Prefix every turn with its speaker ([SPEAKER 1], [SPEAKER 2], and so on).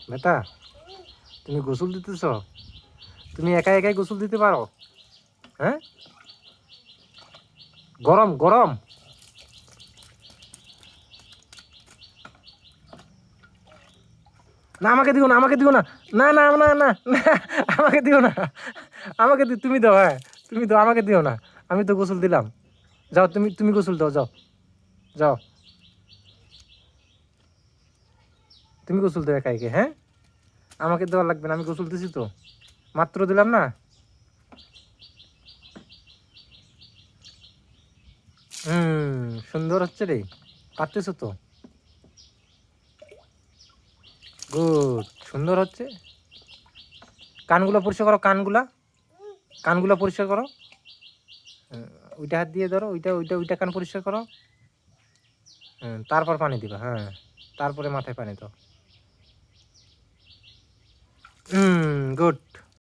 [SPEAKER 1] বেটা, তুমি গোসল দিতেছ? তুমি একাই একাই গোসল দিতে পারো? হ্যাঁ, গরম গরম। না আমাকে দিও না, আমাকে দিও না। না না না না না, আমাকে দিও না। তুমি দাও, হ্যাঁ তুমি দাও, আমাকে দিও না। আমি তো গোসল দিলাম। যাও, তুমি তুমি গোসল দাও, যাও যাও। তুমি গোসল দাও একা একে, হ্যাঁ? আমাকে দেওয়া লাগবে না, আমি গোসল দিছি তো, মাত্র দিলাম না। সুন্দর হচ্ছে রে, পারতেছো তো। গুড, সুন্দর হচ্ছে। কানগুলো পরিষ্কার করো, কানগুলা, কানগুলো পরিষ্কার করো। ওইটা হাত দিয়ে ধরো, ওইটা ওইটা ওইটা কান পরিষ্কার করো। তারপর পানি দিবা, হ্যাঁ, তারপরে মাথায় পানি দাও। গুড।